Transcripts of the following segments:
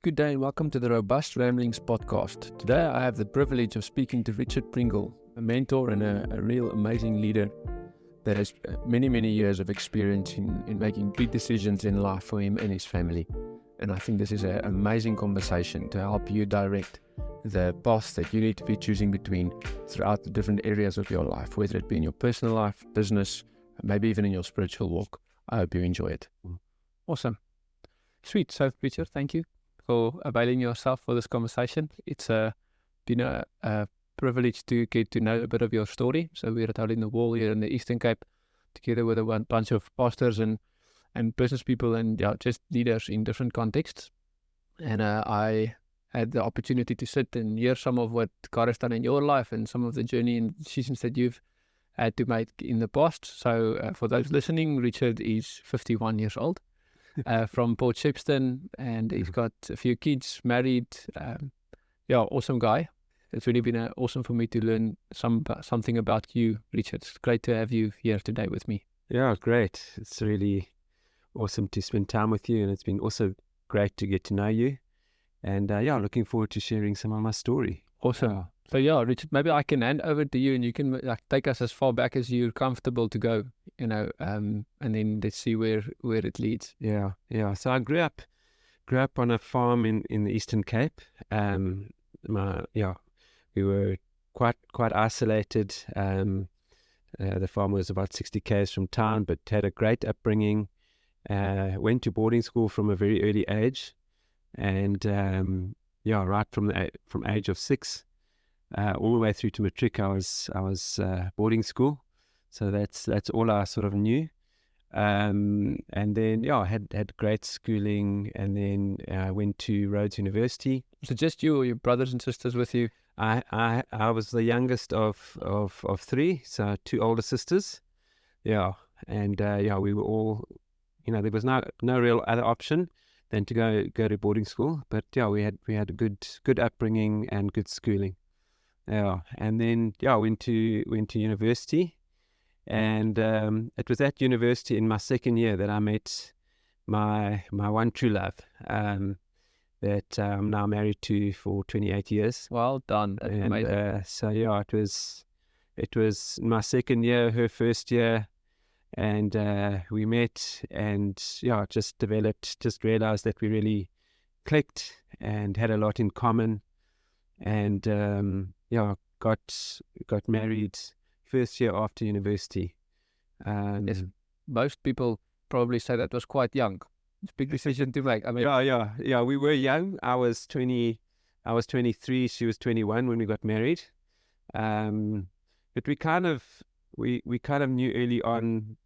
Good day and welcome to the Robust Ramblings podcast. Today I have the privilege of speaking to Richard Pringle, a mentor and a real amazing leader that has many years of experience in making big decisions in life for him and his family. And I think this is an amazing conversation to help you direct the path that you need to be choosing between throughout the different areas of your life, whether it be in your personal life, business, maybe even in your spiritual walk. I hope you enjoy it. Awesome. Sweet. So Richard, thank you for availing yourself for this conversation. It's been a privilege to get to know a bit of your story. So we're at Hole in the Wall here in the Eastern Cape, together with a bunch of pastors and business people and just leaders in different contexts. And I had the opportunity to sit and hear some of what God has done in your life and some of the journey and decisions that you've had to make in the past. So for those listening, Richard is 51 years old. From Port Shepstone, and he's got a few kids, married. Awesome guy. It's really been awesome for me to learn something about you, Richard. It's great to have you here today with me. Yeah, great. It's really awesome to spend time with you, and it's been also great to get to know you. And looking forward to sharing some of my story. Awesome. So Richard, maybe I can hand over to you and you can take us as far back as you're comfortable to go, and then let's see where it leads. Yeah. So I grew up on a farm in the Eastern Cape. We were quite isolated. The farm was about 60 k's from town, but had a great upbringing. Went to boarding school from a very early age, and right from age of 6. All the way through to matric, I was boarding school, so that's all I sort of knew. And then had great schooling, and then went to Rhodes University. So just you or your brothers and sisters with you? I was the youngest of 3, so 2 older sisters. And we were all, there was no real other option than to go to boarding school. But we had a good upbringing and good schooling. And then went to university, and it was at university in my second year that I met my one true love, that I'm now married to for 28 years. Well done. That's amazing. It was my second year, her first year, and we met and just realized that we really clicked and had a lot in common, and got married first year after university. Yes, most people probably say that was quite young. It's a big decision to make. I mean, we were young. I was 23. She was 21 when we got married. But we kind of knew early on.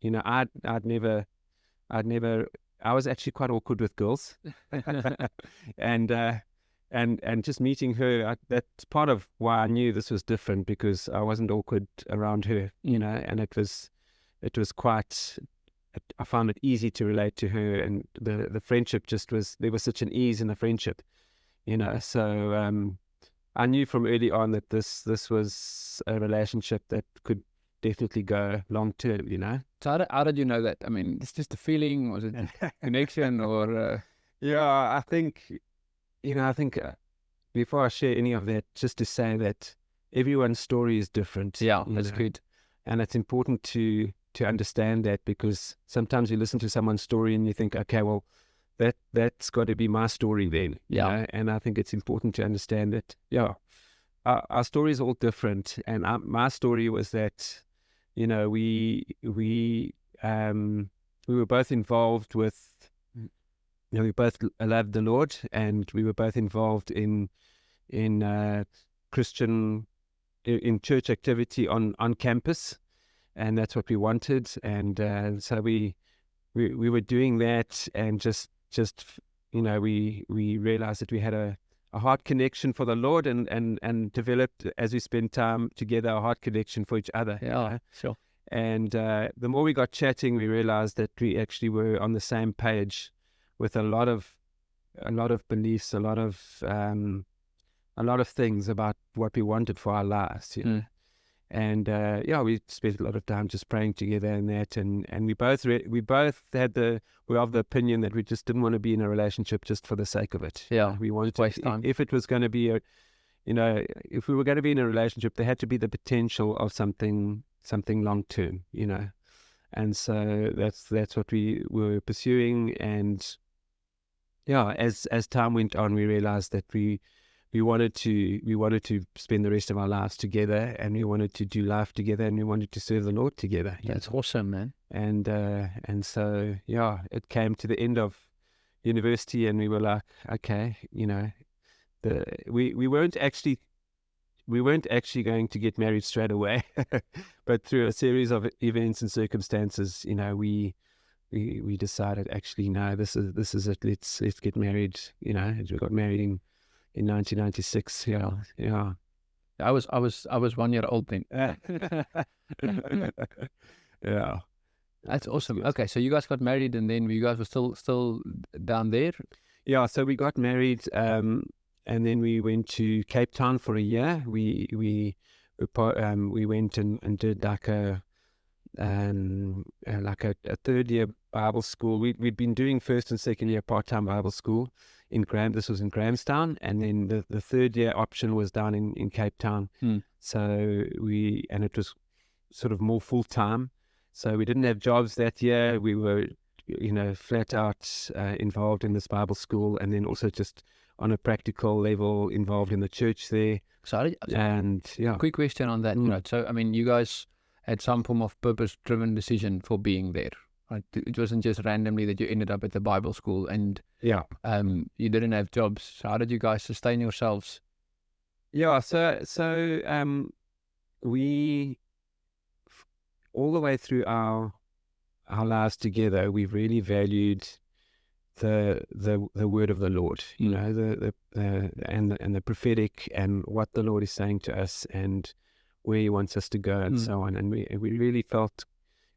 I was actually quite awkward with girls, and just meeting her, that's part of why I knew this was different, because I wasn't awkward around her, and it was quite, I found it easy to relate to her, and the friendship there was such an ease in the friendship, so I knew from early on that this was a relationship that could definitely go long term, So how did you know that? I mean, it's just a feeling, was it a connection, or? I think before I share any of that, just to say that everyone's story is different. Yeah, that's good. And it's important to understand that, because sometimes you listen to someone's story and you think, okay, well, that's got to be my story then. And I think it's important to understand that, our story is all different. And my story was that, we were both involved with, we both loved the Lord, and we were both involved in Christian, in church activity on campus, and that's what we wanted. And so we were doing that, and just we realized that we had a heart connection for the Lord, and developed, as we spent time together, a heart connection for each other. Sure. And the more we got chatting, we realized that we actually were on the same page with a lot of beliefs, a lot of things about what we wanted for our lives, And we spent a lot of time just praying together and that, and we both we're of the opinion that we just didn't want to be in a relationship just for the sake of it. Yeah, We wanted waste to, time. if it was going to be if we were going to be in a relationship, there had to be the potential of something long term, and so that's what we were pursuing. And as time went on, we realized that we wanted to spend the rest of our lives together, and we wanted to do life together, and we wanted to serve the Lord together. That's awesome, man. And so it came to the end of university, and we were like, okay, we weren't actually going to get married straight away, but through a series of events and circumstances, we decided, actually, no, this is it. Let's get married. We got married in 1996. Yeah. I was 1 year old then. Yeah. That's awesome. Okay, so you guys got married, and then you guys were still down there. Yeah, so we got married, and then we went to Cape Town for a year. We went and did like a third year Bible school. We'd been doing first and second year part-time Bible school this was in Grahamstown, and then the third year option was down in Cape Town. So and it was sort of more full-time. So we didn't have jobs that year. We were, flat out involved in this Bible school, and then also just on a practical level involved in the church there. Quick question on that. Right? So, I mean, you guys had some form of purpose-driven decision for being there. Right? It wasn't just randomly that you ended up at the Bible school, and you didn't have jobs. So how did you guys sustain yourselves? Yeah, so we, all the way through our lives together, we've really valued the word of the Lord, the prophetic, and what the Lord is saying to us, and where He wants us to go, and so on. And we really felt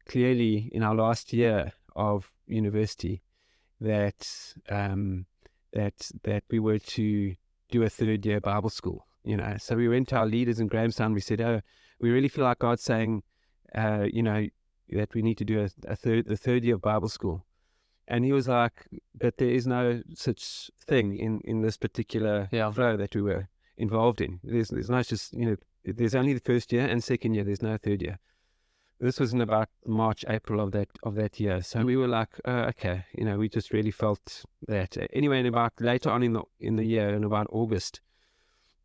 clearly in our last year of university that we were to do a third year Bible school. So we went to our leaders in Grahamstown. We said, "Oh, we really feel like God's saying, that we need to do the third year of Bible school." And he was like, "But there is no such thing in this particular flow that we were involved in. There's no just, there's only the first year and second year. There's no third year." This was in about March, April of that year. So we were like, okay, we just really felt that. Anyway, and about later on in the year, in about August,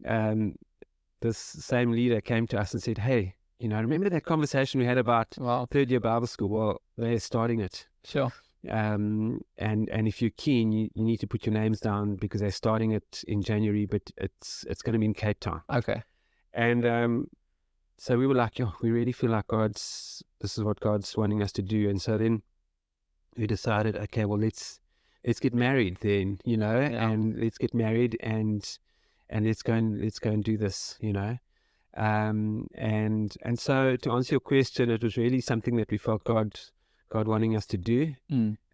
this same leader came to us and said, "Hey, remember that conversation we had about third year Bible school? Well, they're starting it. Sure. And if you're keen, you need to put your names down, because they're starting it in January, but it's going to be in Cape Town." Okay. And so we were like, we really feel like this is what God's wanting us to do. And so then we decided, okay, well, let's get married then, and let's get married and let's go and do this, and so to answer your question, it was really something that we felt God wanting us to do.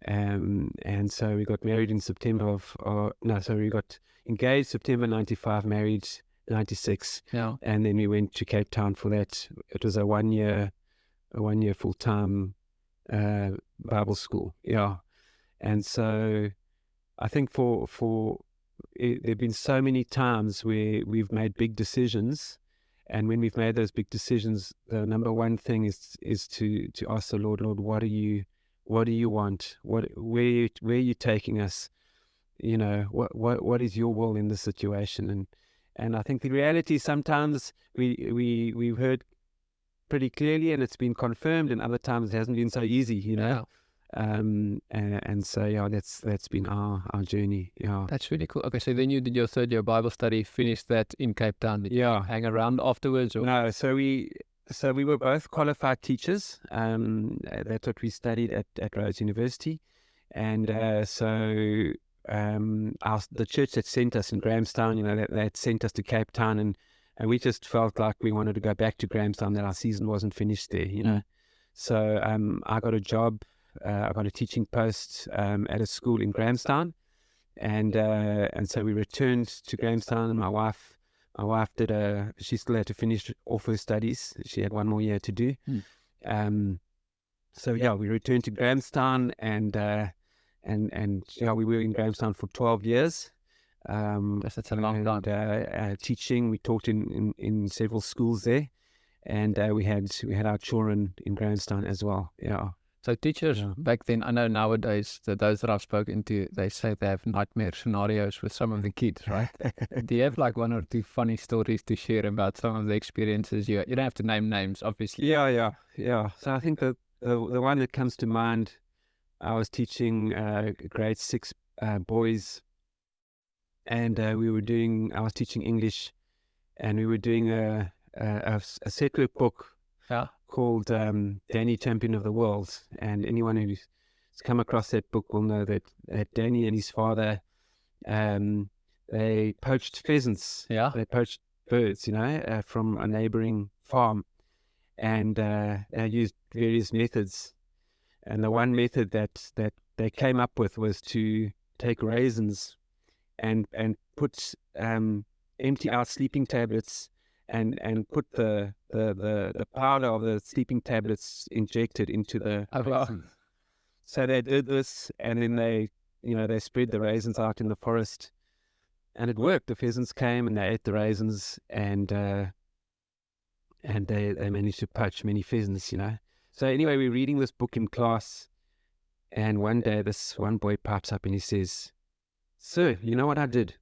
And so we got married in September we got engaged September 95, married 96. And then we went to Cape Town for that. It was a one year full-time Bible school. And so I think there've been so many times where we've made big decisions, and when we've made those big decisions, the number one thing is to ask the Lord, what do you want? Where are you taking us? What is your will in this situation? And I think the reality is sometimes we've heard pretty clearly, and it's been confirmed, and other times it hasn't been so easy, and so that's been our journey. That's really cool. Okay, so then you did your third year Bible study, finished that in Cape Town. Did you hang around afterwards? Or? No, so we were both qualified teachers. That's what we studied at Rhodes University, and so the church that sent us in Grahamstown, that sent us to Cape Town, and we just felt like we wanted to go back to Grahamstown, that our season wasn't finished there, So I got a job. I got a teaching post at a school in Grahamstown, and so we returned to Grahamstown, and my wife my wife she still had to finish off her studies. She had one more year to do. So yeah, we returned to Grahamstown, and yeah, we were in Grahamstown for 12 years. That's a long time. Teaching, we taught in several schools there, and we had our children in Grahamstown as well. Yeah. So teachers back then, I know nowadays that those that I've spoken to, they say they have nightmare scenarios with some of the kids, right? Do you have like one or two funny stories to share about some of the experiences? You don't have to name names, obviously. Yeah. So I think the one that comes to mind, I was teaching grade 6 boys, and I was teaching English, and we were doing a set workbook called Danny, Champion of the World. And anyone who's come across that book will know that Danny and his father, they poached pheasants. Yeah. They poached birds, from a neighboring farm, and they used various methods. And the one method that they came up with was to take raisins and put empty out sleeping tablets and put the powder of the sleeping tablets injected into the raisins. So they did this, and then they spread the raisins out in the forest, and it worked. The pheasants came and they ate the raisins, and they managed to poach many pheasants, So anyway, we're reading this book in class, and one day this one boy pipes up and he says, "Sir, you know what I did?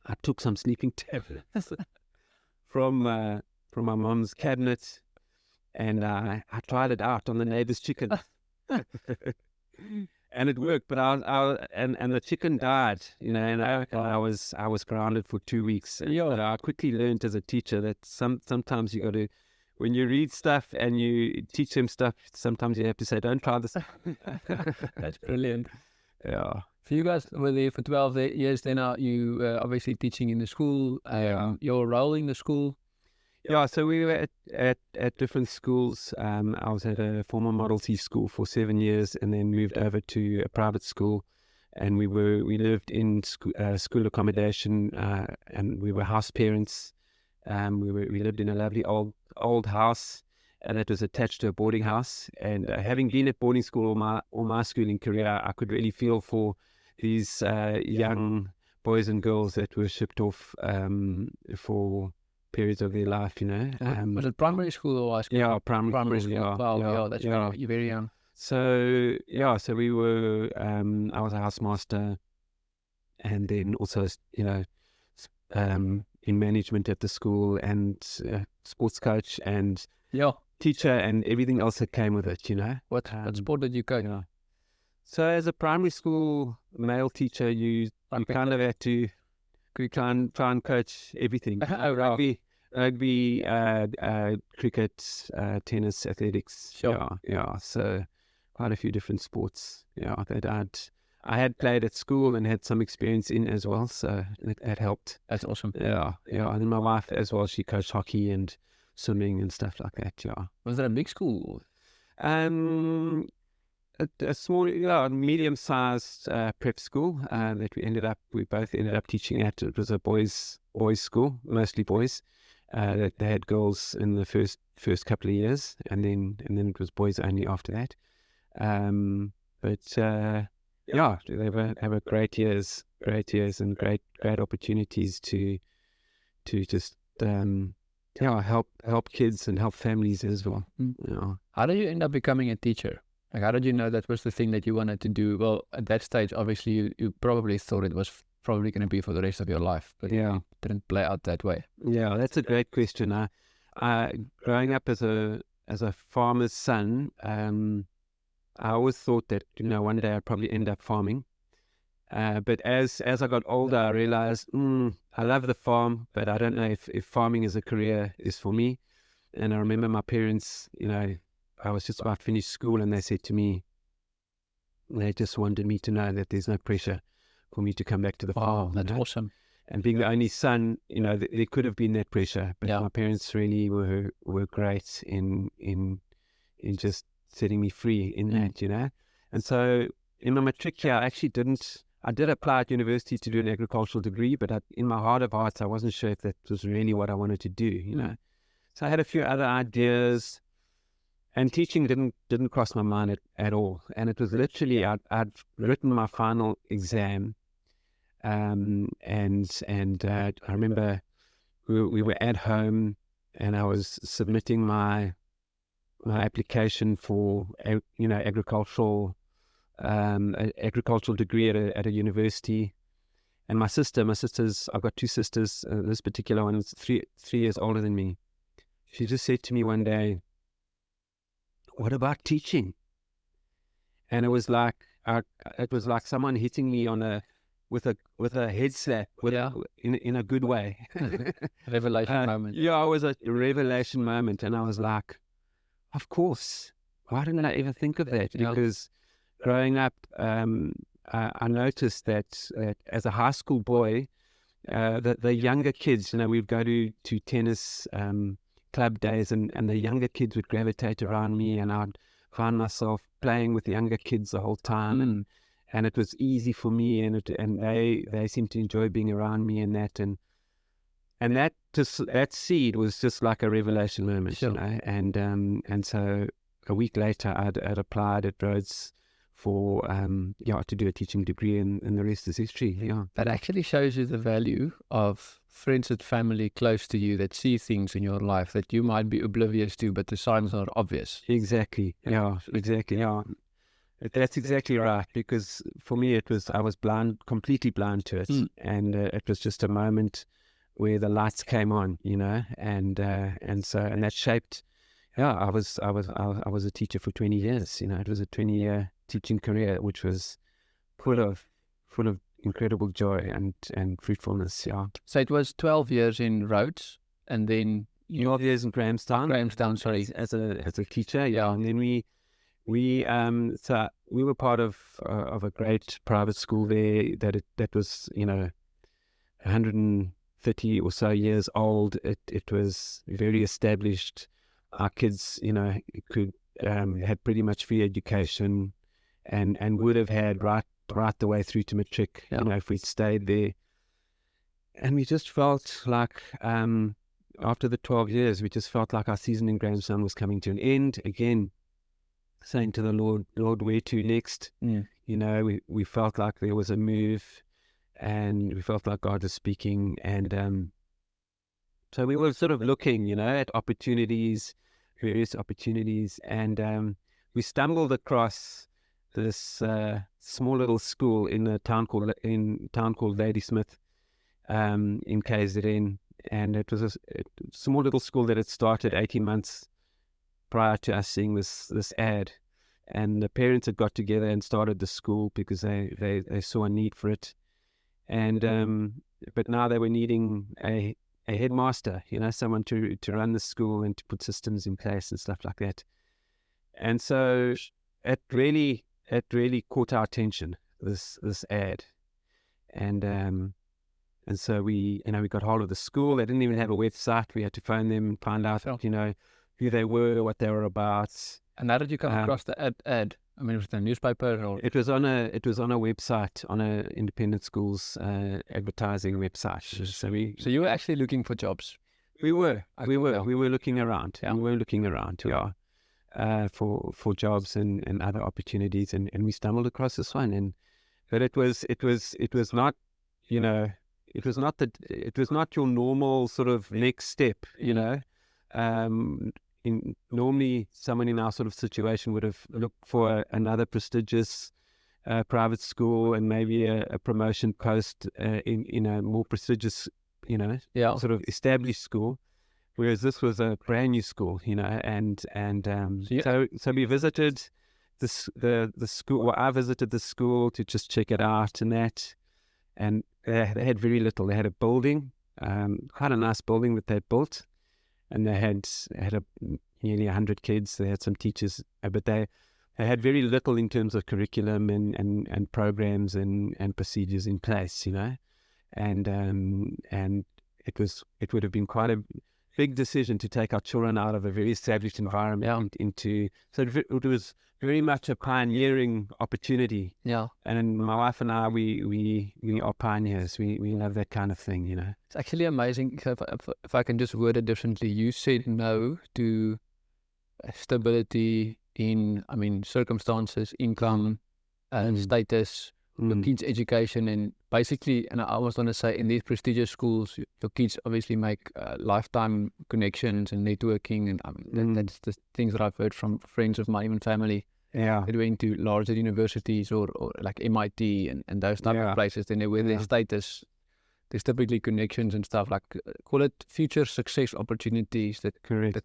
I took some sleeping tablets from my mom's cabinet, and I tried it out on the neighbor's chicken, and it worked. But the chicken died, and I was grounded for 2 weeks. But I quickly learned as a teacher that sometimes you got to, when you read stuff and you teach them stuff, sometimes you have to say, don't try this." That's brilliant. Yeah. So you guys were there for 12 years. Then are you obviously teaching in the school? Your role in the school? Yeah, so we were at different schools. I was at a former Model T school for 7 years, and then moved over to a private school. And we lived in school accommodation, and we were house parents. We lived in a lovely old house, and it was attached to a boarding house. And having been at boarding school all my schooling career, I could really feel for these young boys and girls that were shipped off for periods of their life, Was it primary school or high school? Yeah, primary school. Yeah. Wow, that's you're very young. So we were. I was a housemaster, and then also, in management at the school, and sports coach, and teacher, and everything else that came with it. What sport did you coach? So as a primary school male teacher, you kind of had to try and coach everything. Rugby, cricket, tennis, athletics. Sure. Yeah. So quite a few different sports. Yeah, that I had played at school and had some experience in as well. So that helped. That's awesome. Yeah. And then my wife as well, she coached hockey and swimming and stuff like that. Yeah. Was that a big school? A small, medium-sized prep school that we both ended up teaching at. It was a boys' school, mostly boys. They had girls in the first couple of years, and then it was boys only after that. They were great years, and great opportunities to just help kids and help families as well. How did you end up becoming a teacher? Like, how did you know that was the thing that you wanted to do? Well, at that stage, obviously, you probably thought it was probably going to be for the rest of your life, but it didn't play out that way. Yeah, that's a great question. Growing up as a farmer's son, I always thought that one day I'd probably end up farming. But as I got older, I realized I love the farm, but I don't know if farming as a career is for me. And I remember my parents, I was just about finished school, and they said to me, they just wanted me to know that there's no pressure for me to come back to the farm. Oh, that's awesome. And being the only son, there could have been that pressure, but my parents really were great in just setting me free in that, And so in my matric year, I actually didn't I did apply at university to do an agricultural degree, but in my heart of hearts, I wasn't sure if that was really what I wanted to do, you know. So I had a few other ideas, and teaching didn't cross my mind at all. And it was literally, I'd written my final exam, and I remember we were at home, and I was submitting my application for agricultural degree at a university. And my sisters, I've got two sisters. This particular one is three years older than me. She just said to me one day, "What about teaching?" And it was like someone hitting me with a head slap, in a good way. Revelation moment. Yeah, it was a revelation moment, and I was like, "Of course. Why didn't I ever think of that?" Because growing up, I noticed that as a high school boy, the younger kids, we'd go to tennis club days, and the younger kids would gravitate around me, and I'd find myself playing with the younger kids the whole time, and it was easy for me, and they seemed to enjoy being around me, and that seed was just like a revelation moment, Sure. and so a week later I'd applied at Rhodes for to do a teaching degree, and the rest is history. Yeah, That actually shows you the value of friends and family close to you that see things in your life that you might be oblivious to, but the signs are obvious. exactly. Yeah, exactly. Yeah, that's exactly right. Because for me, I was completely blind to it, and it was just a moment where the lights came on, and that shaped. Yeah, I was a teacher for 20 years. It was a 20-year teaching career, which was full of incredible joy and fruitfulness. Yeah. So it was 12 years in Rhodes, and then 12 years in Grahamstown, sorry. as a teacher. Yeah, and then we were part of a great private school there that was 130 or so years old. It was very established. Our kids, could had pretty much free education, and would have had right the way through to matric, if we'd stayed there. And we just felt like after the 12 years, we just felt like our season in Grahamstown was coming to an end. Again, saying to the Lord, where to next? We felt like there was a move, and we felt like God was speaking, and so we were sort of looking, at various opportunities, and we stumbled across this small little school in a town called Ladysmith, in KZN, and it was a small little school that had started 18 months prior to us seeing this ad, and the parents had got together and started the school because they saw a need for it, and but now they were needing a headmaster, someone to run the school and to put systems in place and stuff like that. And so it really caught our attention, this ad, and so we got hold of the school. They didn't even have a website. We had to phone them and find out who they were, what they were about. And how did you come across the ad? I mean, was it a newspaper or? It was on a website, on a independent school's advertising website. So you were actually looking for jobs? We were looking around. Yeah. We were looking around. Yeah. For jobs and other opportunities, and we stumbled across this one, but it was not, it was not your normal sort of next step, normally someone in our sort of situation would have looked for another prestigious private school, and maybe a promotion post in a more prestigious, sort of established school. Whereas this was a brand new school, and so we visited the school. Well, I visited the school to just check it out, and they had very little. They had a building, quite a nice building that they built, and they had nearly 100 kids. They had some teachers, but they had very little in terms of curriculum and programs and procedures in place, and it would have been quite a big decision to take our children out of a very established environment into, so it was very much a pioneering opportunity. Yeah. And my wife and I, we are pioneers. We love that kind of thing, you know. It's actually amazing. So if I can just word it differently, you said no to stability in, I mean, circumstances, income, status, your kids' education, and basically, and I was going to say, in these prestigious schools, your kids obviously make lifetime connections and networking, and that's the things that I've heard from friends of mine, even family. Yeah. They went to larger universities or like MIT and those type of places. Then with their status, there's typically connections and stuff, like call it future success opportunities that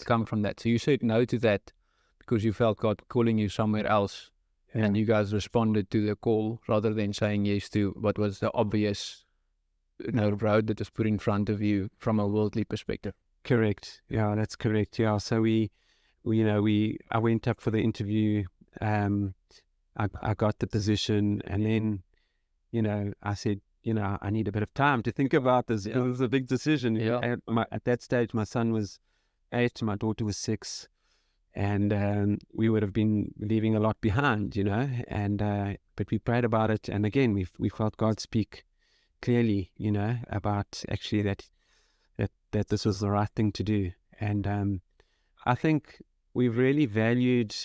come from that. So you said no to that because you felt God calling you somewhere else. And you guys responded to the call rather than saying yes to what was the obvious road that was put in front of you from a worldly perspective. Correct. Yeah, that's correct. Yeah. So I went up for the interview. I got the position, and then, I said, I need a bit of time to think about this. It was a big decision. Yeah. At that stage, my son was 8, my daughter was 6. And we would have been leaving a lot behind, and but we prayed about it, and again we felt God speak clearly, about actually that this was the right thing to do. And I think we've really valued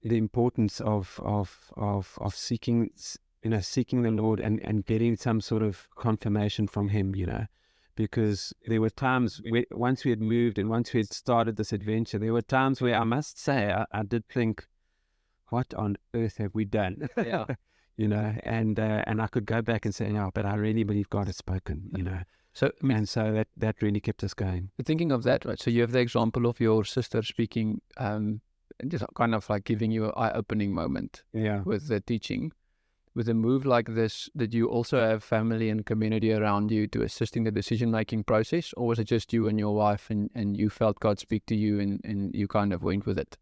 the importance of seeking the Lord and getting some sort of confirmation from Him, because there were times once we had moved and once we had started this adventure, there were times where I must say I did think, what on earth have we done? Yeah. And I could go back and say, no, but I really believe God has spoken, So and so that really kept us going. Thinking of that, right? So you have the example of your sister speaking, and just kind of like giving you an eye-opening moment with the teaching. With a move like this, did you also have family and community around you to assist in the decision-making process, or was it just you and your wife and you felt God speak to you and you kind of went with it?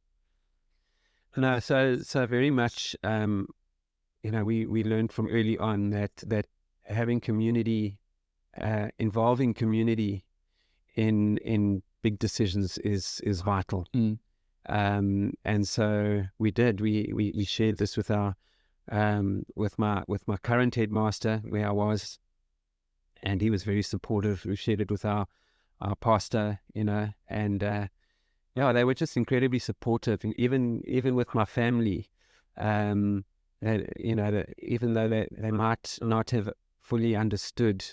No, so very much, we learned from early on that having community, involving community in big decisions is vital. And so we did. We shared this with our with my current headmaster where I was, and he was very supportive. We shared it with our pastor, and they were just incredibly supportive. And even with my family, even though they might not have fully understood,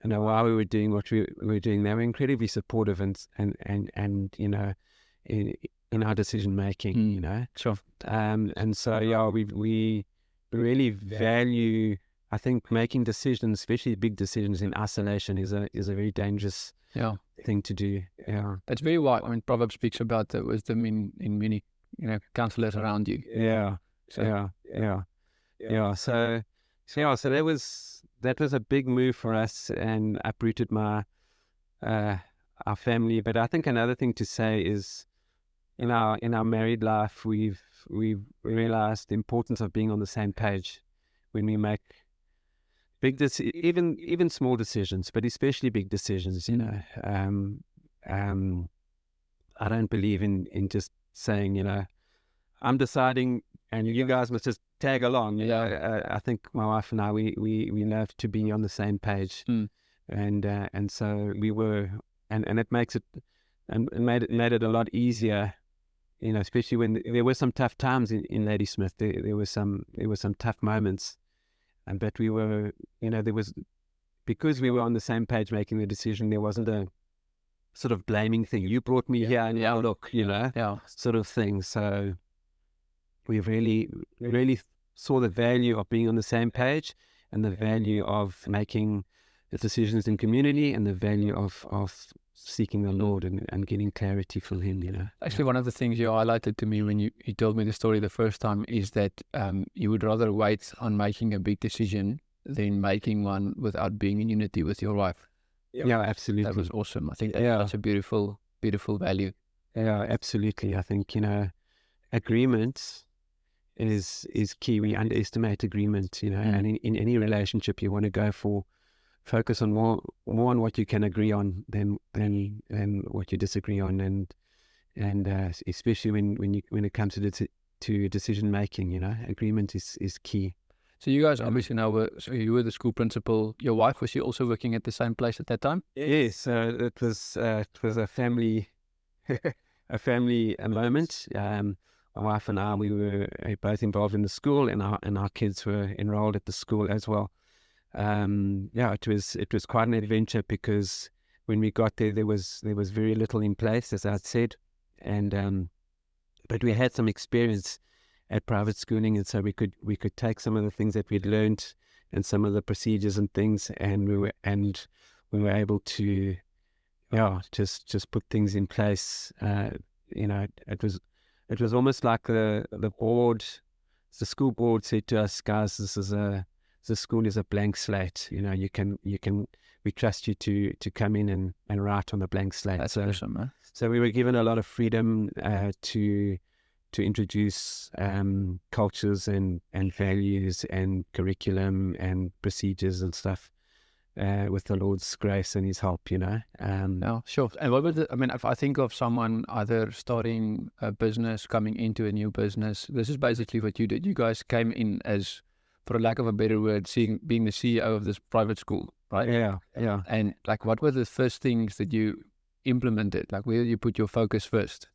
why we were doing what we were doing, they were incredibly supportive and in our decision making, Sure. And so we really value, I think, making decisions, especially big decisions, in isolation is a very dangerous thing to do. Yeah, that's very why. I mean, Proverbs speaks about the wisdom in many counselors around you. So that was a big move for us and uprooted our family. But I think another thing to say is, in our married life, we've realized the importance of being on the same page when we make even small decisions, but especially big decisions. I don't believe in just saying, I'm deciding and you guys must just tag along. I think my wife and I, we love to be on the same page, and so we were, and it makes it, and it made it a lot easier. Especially when there were some tough times in Ladysmith. There were some tough moments, but we were, because we were on the same page making the decision, there wasn't a sort of blaming thing. You brought me here, and now look, sort of thing. So we really, really saw the value of being on the same page, and the value of making the decisions in community, and the value of seeking the Lord and getting clarity from Him. Actually, one of the things you highlighted to me when you told me the story the first time is that you would rather wait on making a big decision than making one without being in unity with your wife. Yeah, absolutely. That was awesome. I think that's a beautiful, beautiful value. Yeah, absolutely. I think, agreement is key. We underestimate agreement, and in any relationship you want to go for focus on more on what you can agree on than what you disagree on, and especially when it comes to decision making, agreement is key. So you guys obviously now so you were the school principal. Your wife, was she also working at the same place at that time? Yes, it was a family moment. My wife and I, we were both involved in the school, and our kids were enrolled at the school as well. It was quite an adventure, because when we got there, there was very little in place, as I said, and but we had some experience at private schooling, and so we could take some of the things that we'd learned and some of the procedures and things, and we were able to just put things in place. It was almost like the school board said to us, guys, the school is a blank slate. We trust you to come in and write on the blank slate. That's awesome, man. So we were given a lot of freedom to introduce cultures and values and curriculum and procedures and stuff, with the Lord's grace and His help, Yeah, sure. And what was if I think of someone either starting a business, coming into a new business, this is basically what you did. You guys came in as, for lack of a better word, being the CEO of this private school, right? Yeah. And like, what were the first things that you implemented? Like, where did you put your focus first?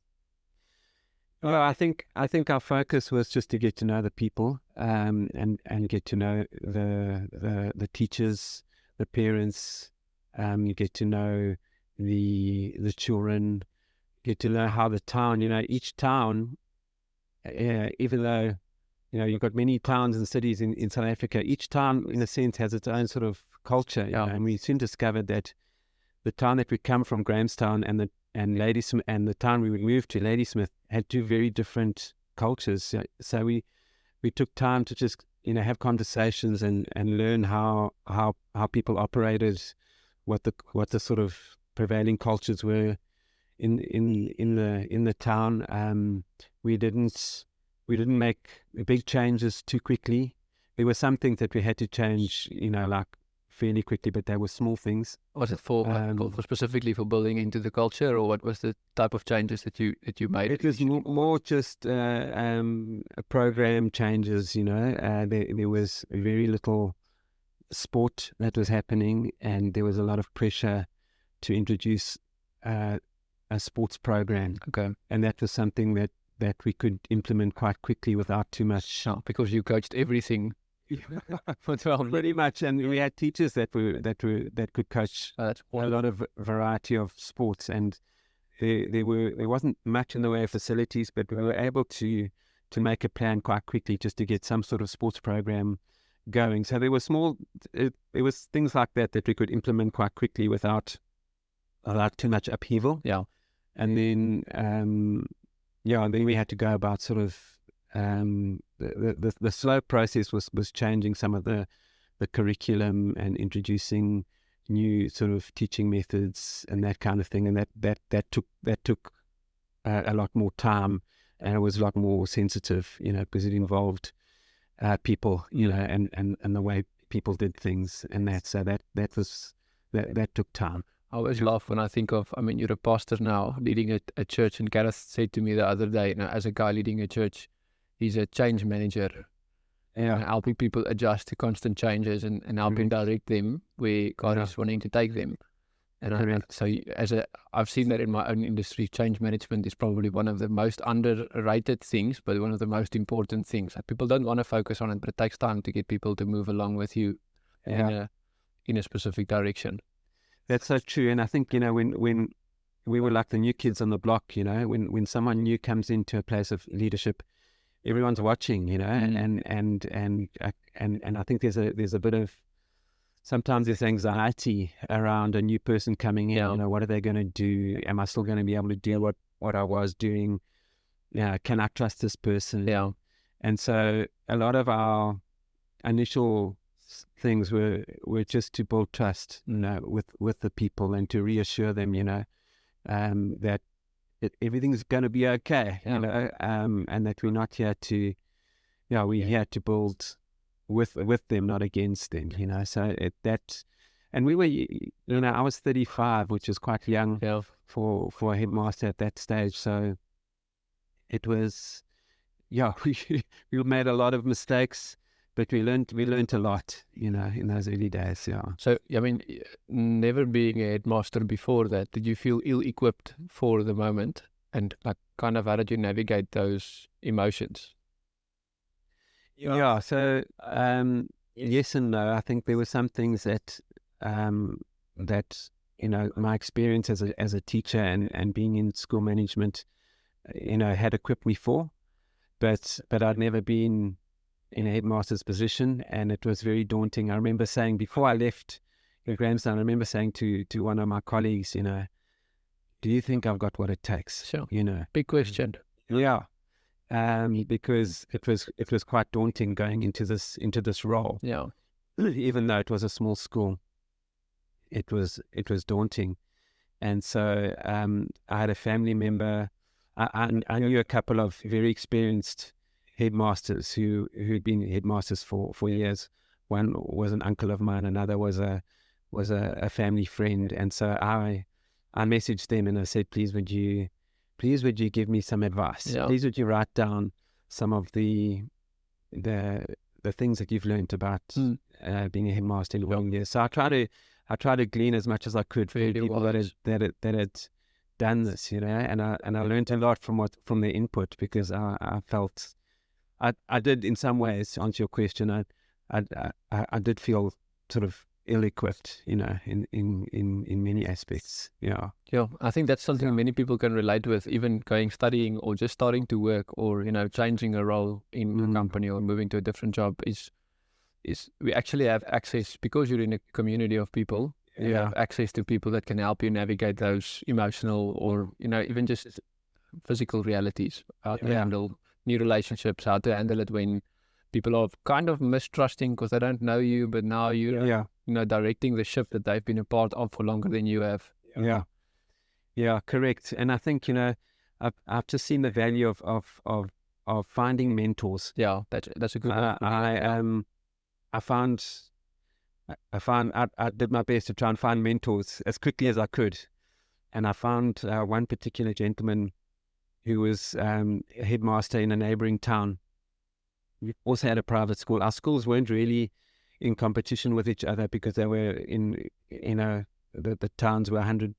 Well, I think our focus was just to get to know the people, and get to know the teachers, the parents. You get to know the children, get to know how the town. Each town, even though you've got many towns and cities in South Africa, each town, in a sense, has its own sort of culture. And we soon discovered that the town that we come from, Grahamstown, and Ladysmith, and the town we would move to, Ladysmith, had two very different cultures. So we took time to just have conversations and learn how people operated, what the sort of prevailing cultures were in the town. We didn't make big changes too quickly. There were some things that we had to change, like fairly quickly, but they were small things. Was it for specifically for building into the culture, or what was the type of changes that you made? It was more just program changes. There was very little sport that was happening, and there was a lot of pressure to introduce a sports program. Okay, and that was something that we could implement quite quickly without too much. Because you coached everything. For 12. Pretty much, and we had teachers that could coach a lot of variety of sports, and there wasn't much in the way of facilities, but we were able to make a plan quite quickly just to get some sort of sports program going. So there was things like that we could implement quite quickly without too much upheaval. Yeah, and then and then we had to go about sort of. The slow process was changing some of the curriculum and introducing new sort of teaching methods and that kind of thing, and that took a lot more time, and it was a lot more sensitive, because it involved people, and the way people did things, and that took time. I always laugh when I think of, you're a pastor now leading a church, and Gareth said to me the other day, as a guy leading a church, he's a change manager, helping people adjust to constant changes and helping direct them where God is wanting to take them. And I've seen that in my own industry. Change management is probably one of the most underrated things, but one of the most important things. People don't want to focus on it, but it takes time to get people to move along with you in a specific direction. That's so true. And I think, when we were like the new kids on the block, when someone new comes into a place of leadership, everyone's watching, and I think there's a bit of, sometimes there's anxiety around a new person coming in. What are they going to do? Am I still going to be able to do what I was doing? Can I trust this person? Yeah. And so a lot of our initial things were just to build trust, with the people, and to reassure them, that everything's going to be okay, and that we're not here to, we're here to build with them, not against them, So And we were, I was 35, which is quite young Yeah. for a headmaster at that stage. So it was, we made a lot of mistakes, but we learned a lot, in those early days. Yeah. So, I mean, never being a headmaster before that, did you feel ill-equipped for the moment? And like, kind of, how did you navigate those emotions? Yeah. So, yes and no. I think there were some things that, that, my experience as a teacher and being in school management, had equipped me for, but I'd never been in a headmaster's position, and it was very daunting. I remember saying before I left Grahamstown, I remember saying to one of my colleagues, do you think I've got what it takes? Sure. Big question. Yeah. Because it was quite daunting going into this role. Yeah. Even though it was a small school, it was daunting. And so I had a family member. I knew a couple of very experienced headmasters who'd been headmasters for years. One was an uncle of mine, another was a family friend. And so I messaged them and I said, please would you give me some advice? Yeah. Please would you write down some of the things that you've learned about being a headmaster in long years. So I try to glean as much as I could from people that had done this, and I learned a lot from their input, because I felt I did, in some ways, to answer your question, I did feel sort of ill-equipped, in many aspects. Yeah. Yeah, I think that's something many people can relate with, even studying or just starting to work, or, changing a role in a company or moving to a different job is we actually have access, because you're in a community of people. You have access to people that can help you navigate those emotional or, even just physical realities, how to handle new relationships, how to handle it when people are kind of mistrusting because they don't know you, but now you're, directing the ship that they've been a part of for longer than you have. Yeah, correct. And I think, I've just seen the value of finding mentors. Yeah, that's a good one. I did my best to try and find mentors as quickly as I could. And I found one particular gentleman who was a headmaster in a neighboring town. We also had a private school. Our schools weren't really in competition with each other, because they were the towns were 100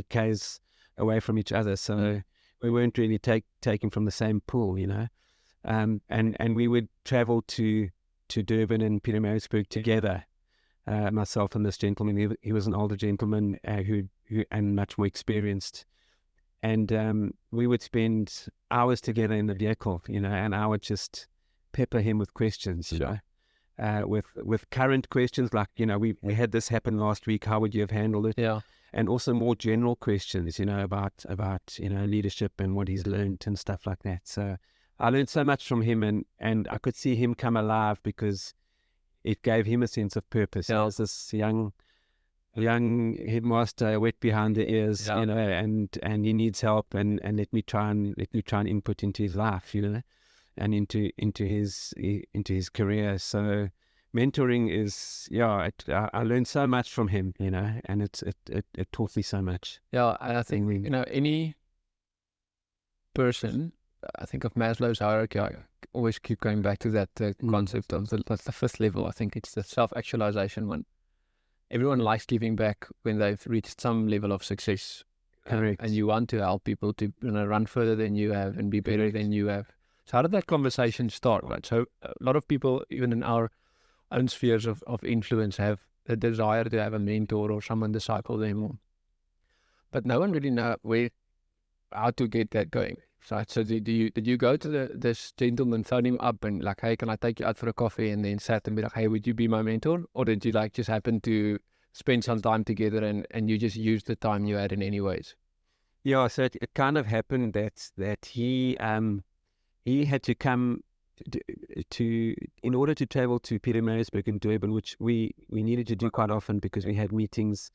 k's away from each other. So we weren't really taking from the same pool, and we would travel to Durban and Pietermaritzburg together. Myself and this gentleman, he was an older gentleman who and much more experienced, and we would spend hours together in the vehicle, and I would just pepper him with questions, with current questions like, we had this happen last week, how would you have handled it? Yeah. And also more general questions, about leadership and what he's learned and stuff like that. So I learned so much from him, and I could see him come alive, because it gave him a sense of purpose. Yeah. As this young headmaster, wet behind the ears, and he needs help, and let me try and input into his life, and into his career. So mentoring is, I learned so much from him, and it taught me so much. Yeah, and I think, any person, I think of Maslow's hierarchy, I always keep going back to that concept of the fifth level. I think it's the self-actualization one. Everyone likes giving back when they've reached some level of success. Correct. And you want to help people to run further than you have and be better than you have. So how did that conversation start, right? So a lot of people, even in our own spheres of influence, have a desire to have a mentor or someone disciple them. But no one really knows how to get that going. So did you go to this gentleman, phone him up and like, hey, can I take you out for a coffee? And then sat and be like, hey, would you be my mentor? Or did you just happen to spend some time together and you just used the time you had in any ways? Yeah, so it kind of happened that he had to come in order to travel to Pietermaritzburg and Durban, which we needed to do quite often because we had meetings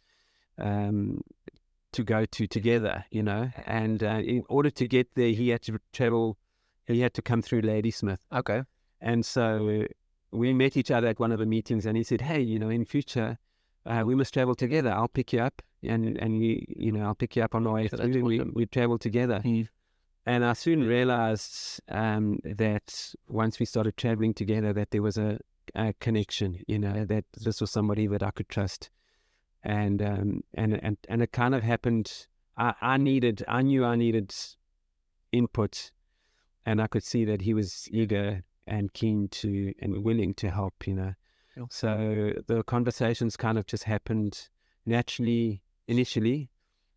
to go to together, and in order to get there, he had to come through Ladysmith. Okay. And so we met each other at one of the meetings, and he said, hey, in future, we must travel together. I'll pick you up, and I'll pick you up on the way So that's through. awesome. We travel together. And I soon realized that once we started traveling together, that there was a connection, that this was somebody that I could trust. And it kind of happened. I knew I needed input, and I could see that he was eager and keen to and willing to help, Yeah. So the conversations kind of just happened naturally initially.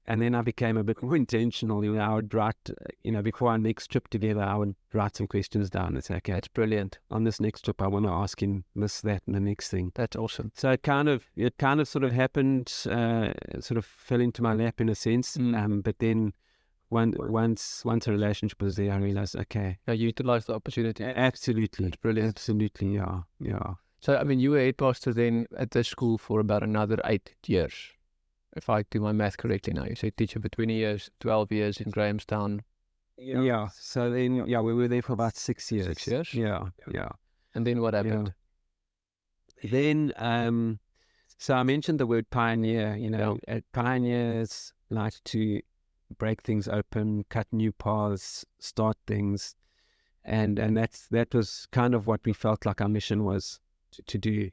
And then I became a bit more intentional. I would write, before our next trip together, I would write some questions down and say, okay, That's brilliant. on this next trip, I want to ask him this, that, and the next thing. That's awesome. So it kind of sort of happened, sort of fell into my lap in a sense. But then once a relationship was there, I realized, okay. Yeah, you utilize the opportunity. Absolutely. That's brilliant. Absolutely, yeah. So, I mean, you were head pastor then at the school for about another 8 years. If I do my math correctly now, you say teacher for 20 years, 12 years in Grahamstown. Yeah. So then, we were there for about 6 years. 6 years? Yeah. And then what happened? Then, so I mentioned the word pioneer. Pioneers like to break things open, cut new paths, start things, and that was kind of what we felt like our mission was to do.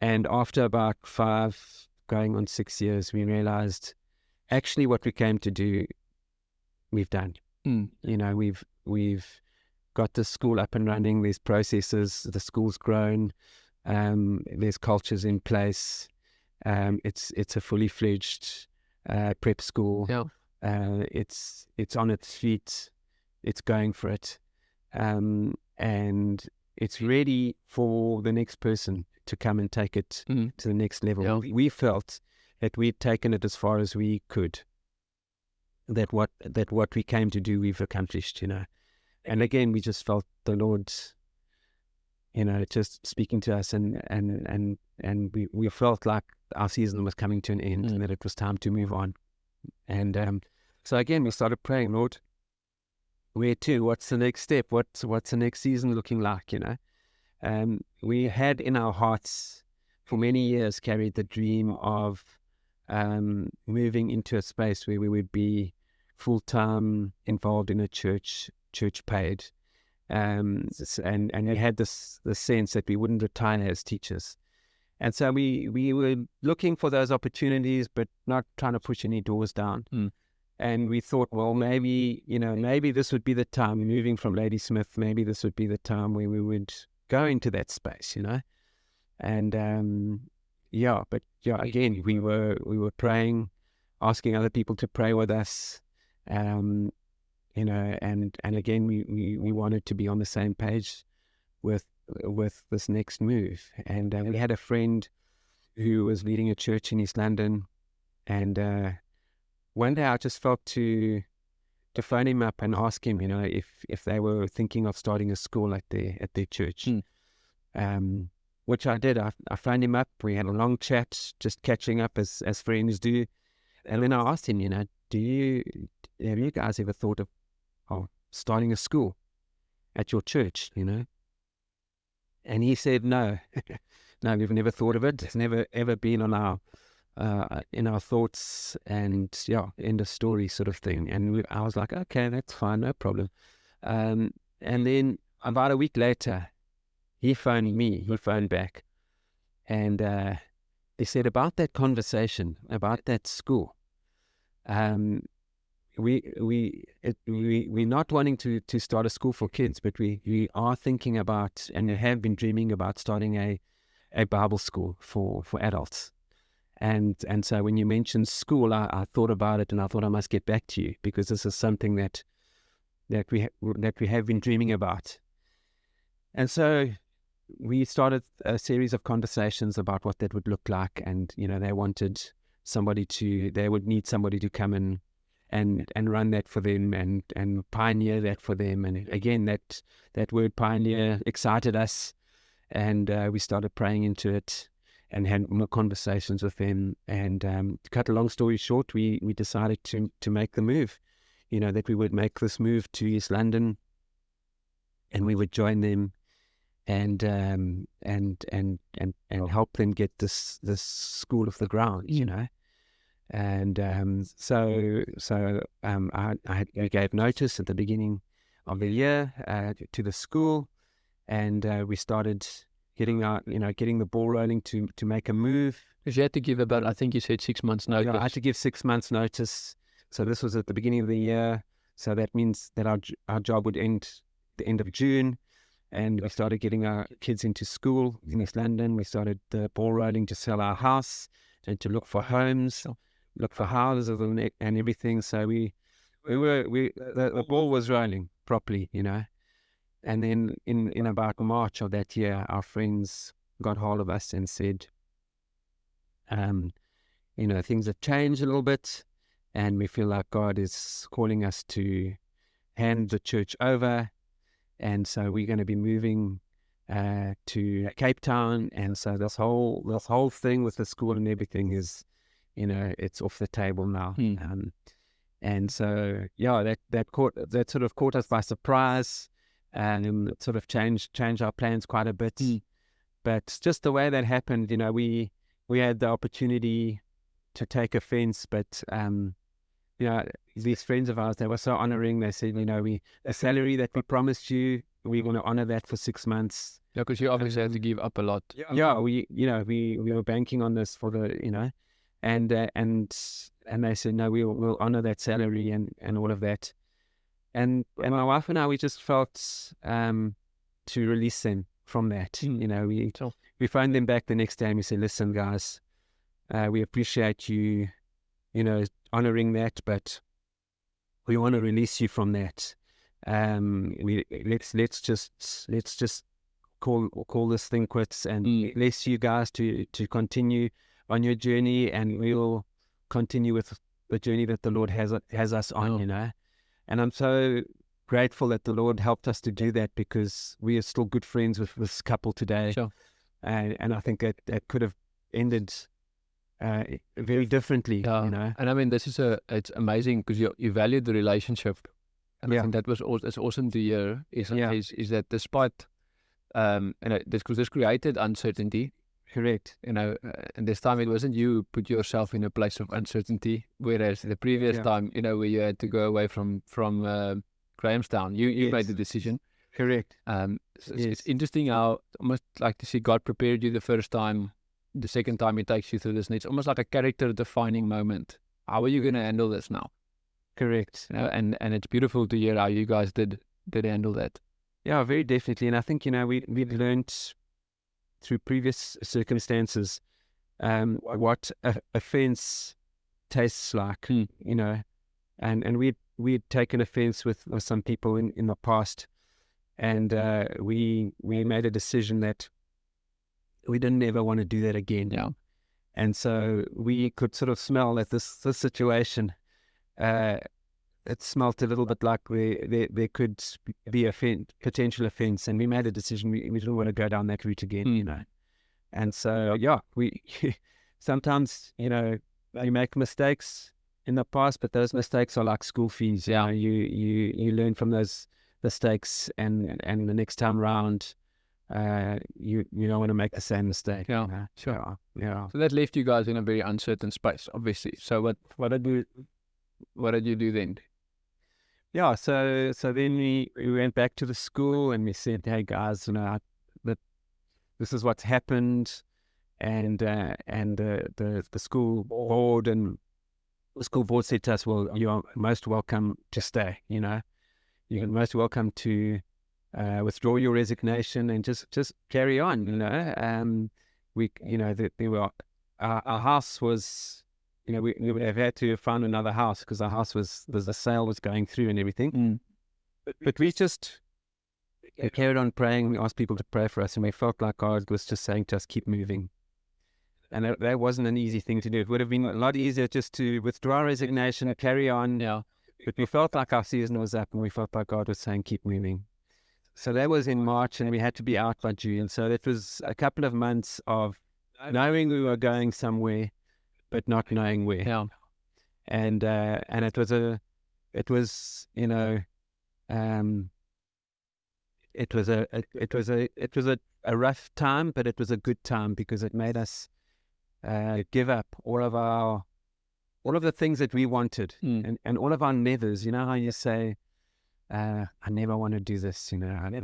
And after about 5, going on 6 years, we realized actually what we came to do, we've done. We've got the school up and running. There's processes. The school's grown. There's cultures in place. It's a fully fledged prep school. Yeah. It's on its feet. It's going for it, and it's ready for the next person to come and take it to the next level. Yeah. We felt that we'd taken it as far as we could. That what we came to do, we've accomplished. And again, we just felt the Lord, just speaking to us, and we felt like our season was coming to an end, and that it was time to move on. And so again, we started praying, Lord, where to? What's the next step? What's the next season looking like? We had in our hearts for many years carried the dream of moving into a space where we would be full-time involved in a church paid, and we had this sense that we wouldn't retire as teachers. And so we were looking for those opportunities, but not trying to push any doors down. And we thought, well, maybe this would be the time, moving from Ladysmith, maybe this would be the time where we would go into that space, And again, we were praying, asking other people to pray with us, and again, we wanted to be on the same page with this next move. And we had a friend who was leading a church in East London, and one day I just felt to phone him up and ask him, if they were thinking of starting a school at their church. Which I did. I phoned him up. We had a long chat, just catching up as friends do. And then I asked him, have you guys ever thought of starting a school at your church? And he said, no, no, we've never thought of it. It's never ever been on our in our thoughts, and end of story sort of thing. And I was like, okay, that's fine, no problem. And then about a week later, he phoned back, and he said about that conversation, about that school. We're not wanting to start a school for kids, but we are thinking about, and have been dreaming about, starting a Bible school for adults. And so when you mentioned school, I thought about it, and I thought I must get back to you, because this is something that we have been dreaming about. And so we started a series of conversations about what that would look like, and they would need somebody to come in and run that for them, and pioneer that for them. And again, that word pioneer excited us, and we started praying into it and had more conversations with them. And to cut a long story short, we decided to make the move, that we would make this move to East London, and we would join them. and help them get this school off the ground, you know. And we gave notice at the beginning of the year to the school, and we started getting the ball rolling to make a move. Because you had to give about, I think you said 6 months notice. I had to give 6 months notice. So this was at the beginning of the year. So that means that our job would end the end of June. And we started getting our kids into school in East London. We started the ball rolling to sell our house and to look for homes, look for houses and everything. So the ball was rolling properly, you know. And then in about March of that year, our friends got hold of us and said, things have changed a little bit, and we feel like God is calling us to hand the church over. And so we're going to be moving to Cape Town. And so this whole thing with the school and everything is, it's off the table now. And so, that sort of caught us by surprise, and it sort of changed our plans quite a bit. But just the way that happened, we had the opportunity to take offense, but these friends of ours, they were so honoring. They said, the salary that we promised you, we're going to honor that for 6 months. Yeah, because you obviously had to give up a lot. Yeah, we were banking on this for the, and they said, no, we'll honor that salary and all of that. And my wife and I, we just felt to release them from that. We phoned them back the next day and we said, listen, guys, we appreciate you, honoring that, but we want to release you from that. Let's just call this thing quits, and bless you guys to continue on your journey, and we'll continue with the journey that the Lord has us on. And I'm so grateful that the Lord helped us to do that, because we are still good friends with this couple today. Sure. And I think that could have ended very differently. And I mean, it's amazing because you valued the relationship, and I think that was it's awesome to hear. Is that despite this created uncertainty. Correct. And this time it wasn't you who put yourself in a place of uncertainty, whereas the previous time, where you had to go away from Grahamstown, you made the decision. Correct. It's interesting how, almost like to see God prepared you the first time, the second time He takes you through this, and it's almost like a character-defining moment. How are you going to handle this now? Correct. And it's beautiful to hear how you guys did handle that. Yeah, very definitely. And I think we've learned through previous circumstances what offense tastes like. And we'd taken offense with some people in the past, and we made a decision that we didn't ever want to do that again. Yeah. And so we could sort of smell that this situation, it smelt a little bit like there could be a potential offense, and we made a decision. We didn't want to go down that route again, And so, we sometimes, you make mistakes in the past, but those mistakes are like school fees. You learn from those mistakes, and the next time round, you don't want to make the same mistake. Sure. So that left you guys in a very uncertain space, obviously. So what did you do then? Yeah, so then we went back to the school and we said, hey guys, this is what's happened, and the school board said to us, well, you are most welcome to stay. You're most welcome to withdraw your resignation and just carry on. Our house was. We would have had to have found another house because our house the sale was going through and everything. But we carried on praying. We asked people to pray for us, and we felt like God was just saying to us, keep moving. And that wasn't an easy thing to do. It would have been a lot easier just to withdraw resignation and carry on. Yeah. But we felt like our season was up, and we felt like God was saying, keep moving. So that was in March, and we had to be out by June. So it was a couple of months of knowing we were going somewhere, but not knowing where. Yeah. And it was a rough time, but it was a good time because it made us give up all of the things that we wanted and all of our nevers. You know how you say, I never want to do this, I'm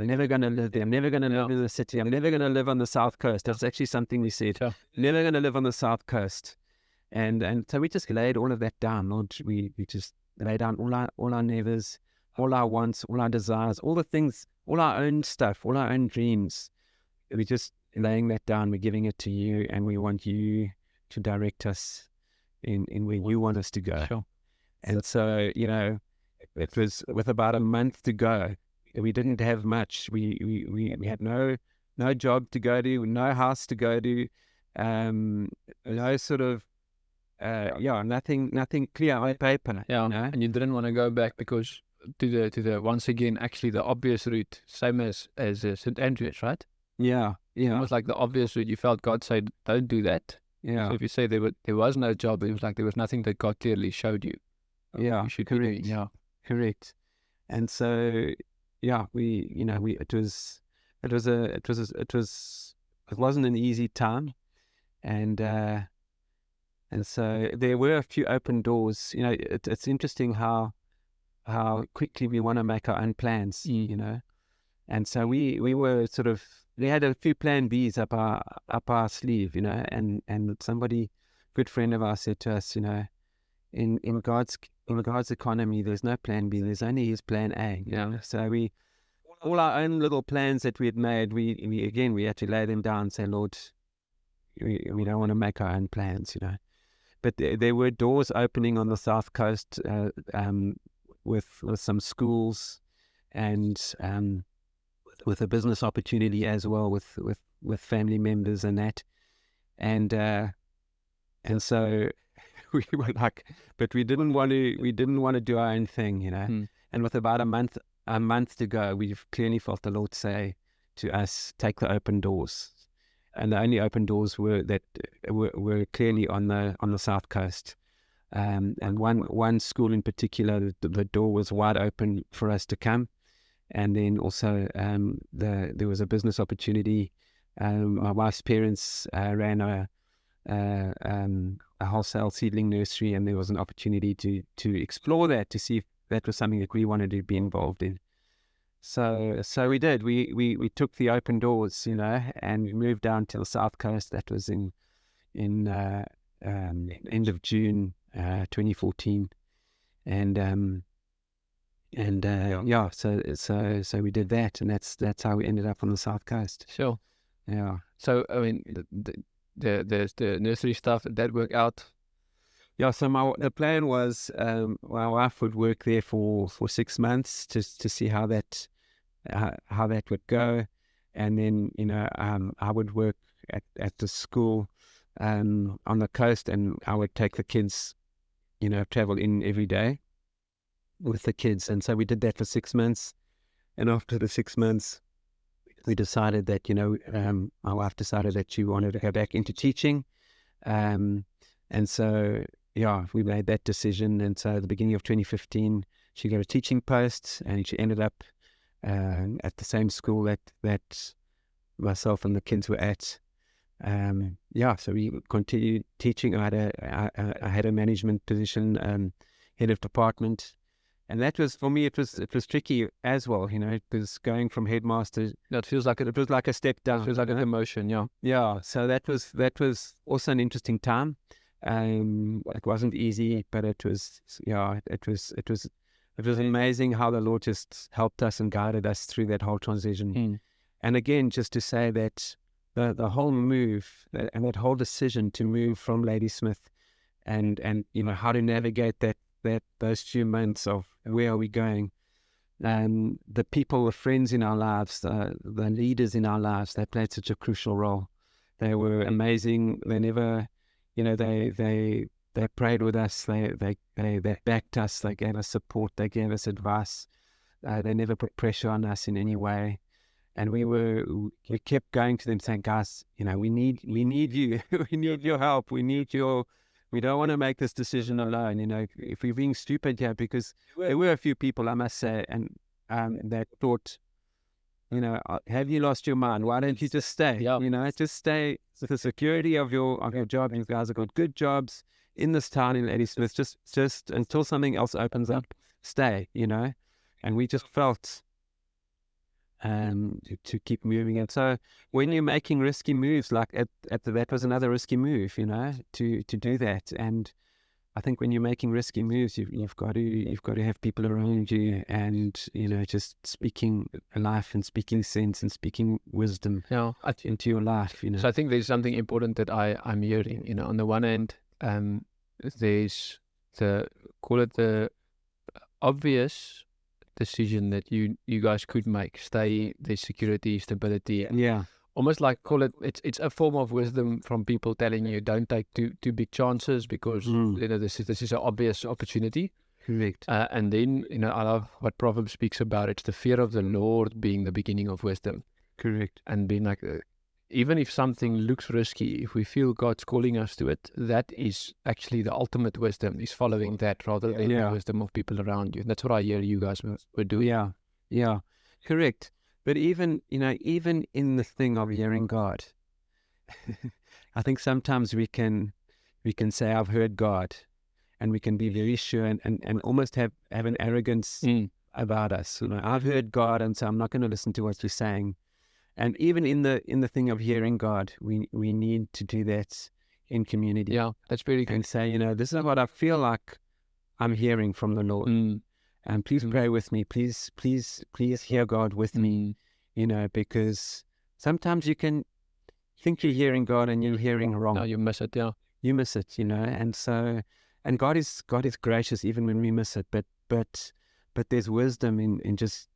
never going to live there. I'm never going to live in the city. I'm never going to live on the South Coast. That's actually something we said. Never going to live on the South Coast. And so we just laid all of that down, Lord. We just laid down all our nevers, all our wants, all our desires, all the things, all our own stuff, all our own dreams. We're just laying that down. We're giving it to you, and we want you to direct us in where you want us to go. Sure. And so, it was with about a month to go. We didn't have much. We had no job to go to, no house to go to, no sort of nothing clear on paper. Yeah, and you didn't want to go back because to the once again actually the obvious route, same as St. Andrews, right? Yeah. Almost like the obvious route. You felt God said, "Don't do that." Yeah. So if you say there was no job, it was like there was nothing that God clearly showed you. Yeah, You should correct. be doing. Yeah. Correct. And so, it wasn't an easy time, and so there were a few open doors. It's interesting how quickly we want to make our own plans. And so we had a few plan Bs up our sleeve. And somebody, good friend of ours, said to us, in God's economy, there's no plan B. There's only His plan A. So all our own little plans that we had made, we had to lay them down and say, Lord, we don't want to make our own plans. But there were doors opening on the South Coast, with some schools, and with a business opportunity as well, with family members and that, and so. We were like, but we didn't want to do our own thing, And with about a month to go, we've clearly felt the Lord say to us, take the open doors. And the only open doors were clearly on the South Coast. And one school in particular, the door was wide open for us to come. And then also there was a business opportunity. My wife's parents ran a wholesale seedling nursery, and there was an opportunity to explore that, to see if that was something that we wanted to be involved in. So we did. We took the open doors, and we moved down to the South Coast. That was in end of June 2014, so we did that, and that's how we ended up on the South Coast. Sure. Yeah. So I mean, there's the nursery stuff that worked out. Yeah, so the plan was my wife would work there for 6 months to see how that would go, and then I would work at the school on the coast, and I would take the kids, travel in every day with the kids, and so we did that for 6 months, and after the 6 months, we decided that my wife decided that she wanted to go back into teaching, and so. Yeah, we made that decision, and so at the beginning of 2015, she got a teaching post, and she ended up at the same school that myself and the kids were at. So we continued teaching. I had a management position, head of department, and that was, for me, it was tricky as well. Because going from headmaster, That feels like it was like a step down. It feels like a demotion. Yeah. Yeah. So that was also an interesting time. It wasn't easy, but it was amazing how the Lord just helped us and guided us through that whole transition. And again, just to say that the whole move and that whole decision to move from Ladysmith and how to navigate those few months of where are we going, the people, the friends in our lives, the leaders in our lives, they played such a crucial role. They were amazing. They never. They prayed with us. They backed us. They gave us support. They gave us advice. They never put pressure on us in any way. And we kept going to them saying, guys, we need you. We need your help. We don't want to make this decision alone. If we're being stupid here, because there were a few people, I must say, and that thought, have you lost your mind? Why don't you just stay? Yeah. Just stay. With the security of your job. You guys have got good jobs in this town in Ladysmith. Just until something else opens up, stay. And we just felt to keep moving. And so when you're making risky moves, like that was another risky move, to do that. And I think when you're making risky moves, you've got to have people around you, and just speaking life and speaking sense and speaking wisdom into your life. So I think there's something important that I'm hearing. On the one hand, there's the obvious decision that you guys could make. Stay, there's security, stability. Yeah. Almost like it's a form of wisdom from people telling you don't take too big chances because this is an obvious opportunity. Correct. And then I love what Proverbs speaks about. It's the fear of the Lord being the beginning of wisdom. Correct. And being like, even if something looks risky, if we feel God's calling us to it, that is actually the ultimate wisdom, is following that rather than the wisdom of people around you. And that's what I hear you guys were doing. Yeah, correct. But even in the thing of hearing God, I think sometimes we can say, I've heard God, and we can be very sure and almost have an arrogance about us. I've heard God, and so I'm not going to listen to what you're saying. And even in the thing of hearing God, we need to do that in community. Yeah, that's very good. And say, this is what I feel like I'm hearing from the Lord. And please pray with me. Please hear God with me. Because sometimes you can think you're hearing God and you're hearing wrong. No, you miss it. Yeah, you miss it. And so, and God is gracious even when we miss it. But there's wisdom in just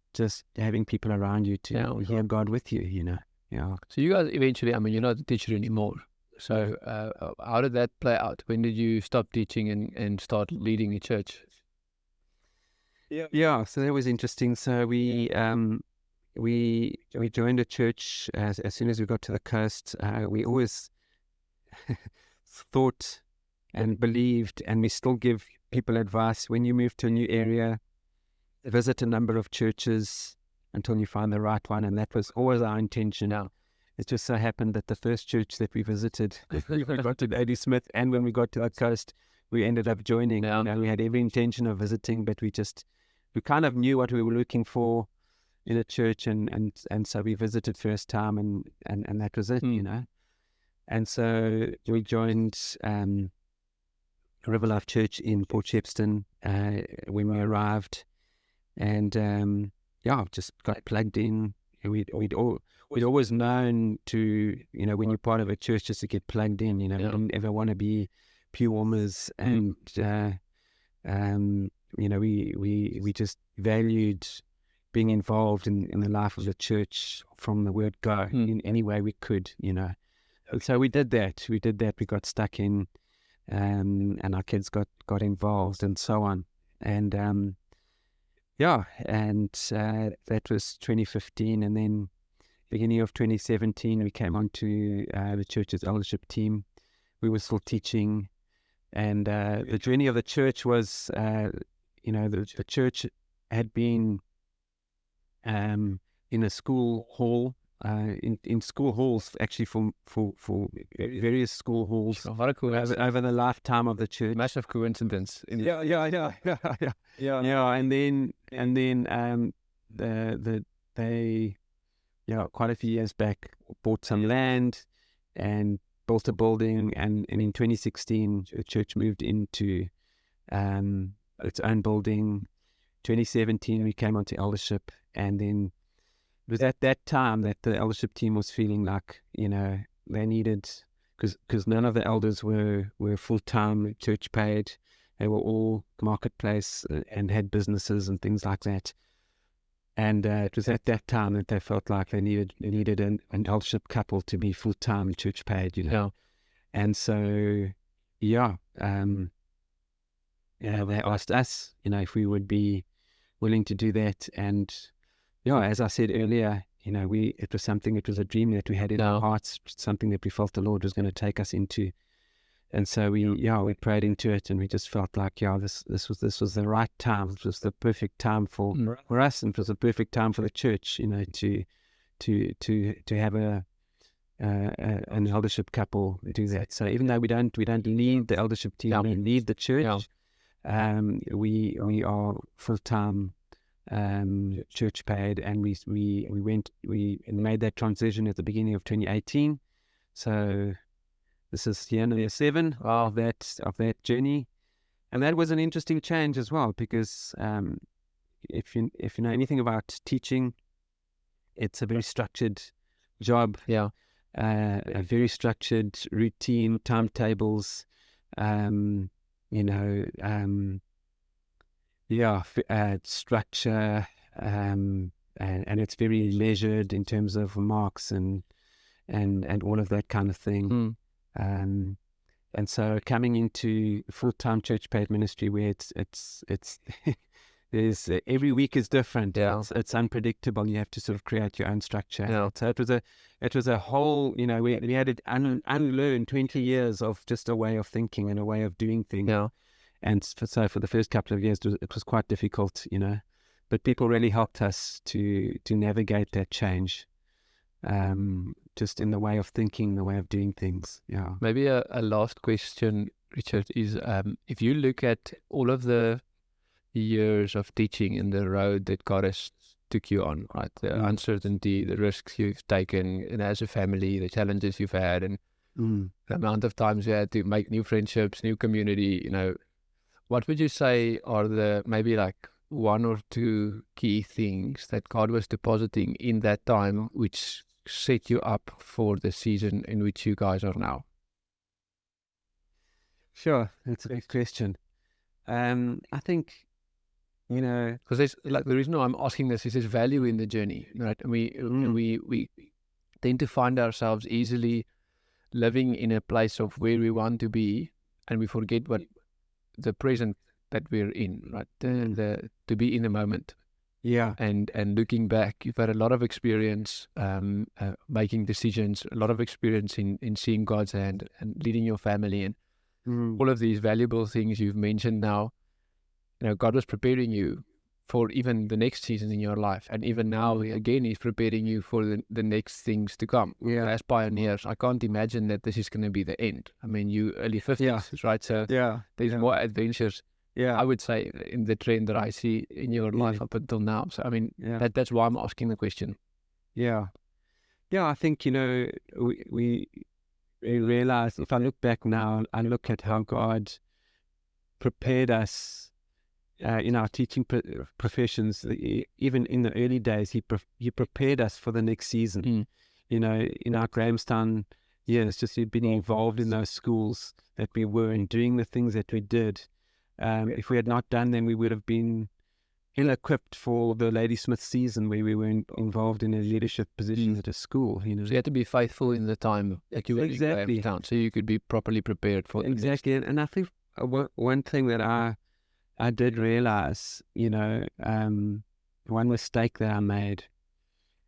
having people around you to hear God with you, Yeah. So you guys eventually, you're not a teacher anymore. So how did that play out? When did you stop teaching and start leading a church? Yeah. So that was interesting. So we joined a church as soon as we got to the coast. We always thought and believed, and we still give people advice, when you move to a new area, visit a number of churches until you find the right one. And that was always our intention. Now, it just so happened that the first church that we visited, we got to Ladysmith, and when we got to the coast, we ended up joining. We had every intention of visiting, but we kind of knew what we were looking for in a church, and so we visited first time, and that was it, And so we joined River Life Church in Port Shepstone when we arrived. And just got plugged in. We'd always known to, when you're part of a church, just to get plugged in. We didn't ever want to be pew warmers, and we just valued being involved in the life of the church from the word go in any way we could. And so we did that. We got stuck in, and our kids got involved, and so on. And that was 2015, and then beginning of 2017, we came onto the church's eldership team. We were still teaching, and the journey of the church was, the church had been in a school hall, in school halls, actually for various school halls over the lifetime of the church. Massive coincidence. Yeah. And then they quite a few years back bought some land and built a building, and in 2016 the church moved into its own building. 2017 we came onto eldership, and then it was at that time that the eldership team was feeling like, they needed, because none of the elders were full-time church paid. They were all marketplace and had businesses and things like that. And it was at that time that they felt like they needed an eldership couple to be full-time church paid, And so, they asked us, if we would be willing to do that. And as I said earlier, it was a dream that we had in our hearts, something that we felt the Lord was going to take us into. And so we prayed into it, and we just felt like, this was the right time. It was the perfect time for us, and it was the perfect time for the church, to to have an eldership couple do that. So even though we don't lead the eldership team, we don't lead the church, we are full-time church paid, and we made that transition at the beginning of 2018. So this is year number 7 of that journey, and that was an interesting change as well, because if you know anything about teaching, it's a very structured job. A very structured routine, timetables, structure, and it's very measured in terms of marks and all of that kind of thing. And so coming into full-time church paid ministry, where it's there's every week is different. It's unpredictable. You have to sort of create your own structure. So it was a whole, we had to unlearn 20 years of just a way of thinking and a way of doing things. And so for the first couple of years, it was quite difficult, but people really helped us to navigate that change, just in the way of thinking, the way of doing things. Maybe a last question, Richard, is if you look at all of the years of teaching and the road that God has took you on, right? The uncertainty, the risks you've taken, and as a family, the challenges you've had, and the amount of times you had to make new friendships, new community, what would you say are the maybe like 1 or 2 key things that God was depositing in that time which set you up for the season in which you guys are now? Sure, that's a big question. I think, because there's like the reason why I'm asking this is there's value in the journey, right? And we tend to find ourselves easily living in a place of where we want to be, and we forget what the present that we're in, right? To be in the moment. And looking back, you've had a lot of experience making decisions, a lot of experience in seeing God's hand and leading your family, and all of these valuable things you've mentioned now. God was preparing you for even the next season in your life, and even now again He's preparing you for the next things to come. As pioneers, I can't imagine that this is going to be the end. I mean, you early 50s, right? So there's more adventures. I would say in the trend that I see in your life up until now. So I mean, that's why I'm asking the question. I think we realize, if I look back now, I look at how God prepared us. In our teaching professions, even in the early days, he prepared us for the next season. In our Grahamstown years, just being involved in those schools that we were and doing the things that we did. If we had not done them, we would have been ill-equipped for the Ladysmith season, where we were involved in a leadership position at a school. So you had to be faithful in the time that you were in Grahamstown, so you could be properly prepared for exactly. And I think one thing that I did realize, one mistake that I made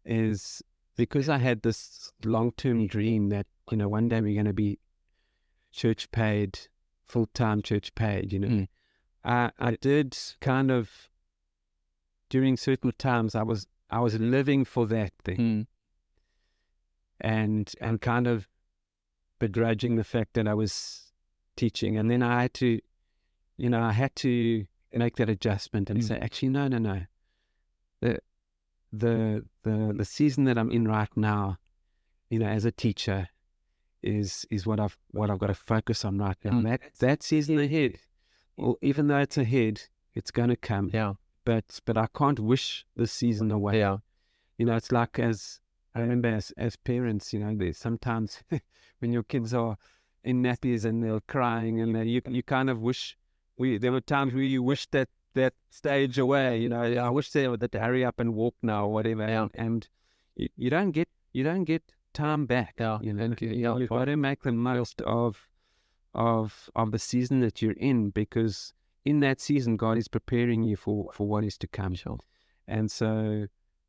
is, because I had this long-term dream that, one day we're going to be church paid, full-time church paid, I did kind of, during certain times, I was living for that thing, and kind of begrudging the fact that I was teaching. And then I had to make that adjustment and say, actually, no. The season that I'm in right now, as a teacher, is what I've got to focus on right now. That season ahead, well, even though it's ahead, it's going to come. But I can't wish this season away. It's like, I remember as parents, there's sometimes when your kids are in nappies and they're crying, and you kind of wish. There were times where you wish that stage away. I wish they would hurry up and walk now, or whatever. And you don't get time back. You've got to make the most of the season that you're in, because in that season, God is preparing you for what is to come. And so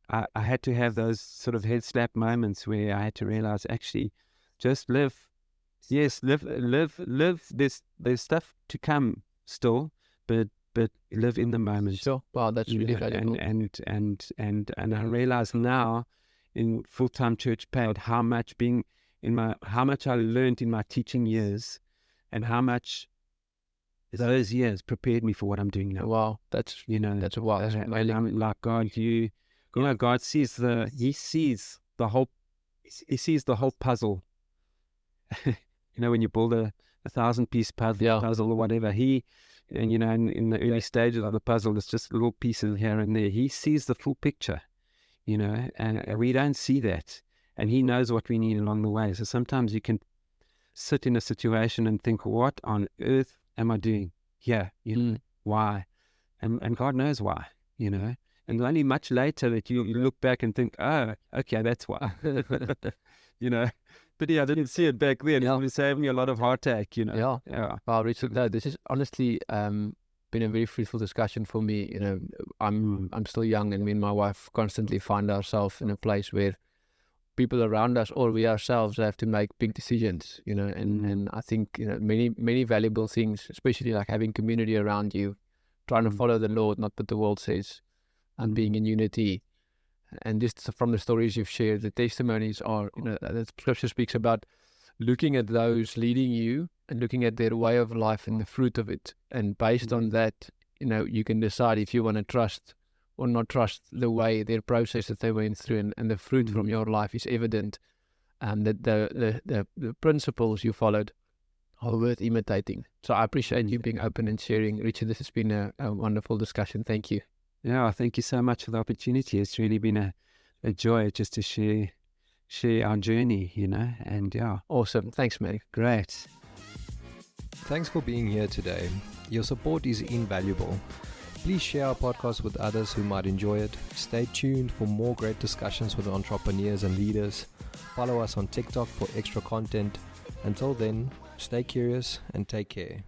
I had to have those sort of head slap moments where I had to realize, actually, just live. Yes, live. There's stuff to come still, but live in the moment. Wow, that's really valuable. And I realize now, in full-time church paled how much how much I learned in my teaching years, and how much those years prepared me for what I'm doing now. Wow, that's wow. That's amazing. I'm like, God, God sees He sees the whole puzzle. When you build a 1,000-piece puzzle or whatever, and in the early stages of the puzzle, it's just little pieces here and there. He sees the full picture, and we don't see that. And He knows what we need along the way. So sometimes you can sit in a situation and think, what on earth am I doing here? Why? And God knows why, and only much later that you look back and think, oh, okay, that's why. But I didn't see it back then. It was saving me a lot of heartache, Yeah. Wow, Richard, no, this has honestly been a very fruitful discussion for me. I'm still young, and me and my wife constantly find ourselves in a place where people around us or we ourselves have to make big decisions, and I think, many valuable things, especially like having community around you, trying to follow the Lord, not what the world says, and being in unity. And just from the stories you've shared, the testimonies are, the scripture speaks about looking at those leading you and looking at their way of life and the fruit of it. And based on that, you can decide if you want to trust or not trust the way, their process that they went through, and the fruit from your life is evident. And that the principles you followed are worth imitating. So I appreciate you being open and sharing. Richard, this has been a wonderful discussion. Thank you. Yeah, thank you so much for the opportunity. It's really been a joy just to share our journey, and yeah. Awesome. Thanks, Mary. Great. Thanks for being here today. Your support is invaluable. Please share our podcast with others who might enjoy it. Stay tuned for more great discussions with entrepreneurs and leaders. Follow us on TikTok for extra content. Until then, stay curious and take care.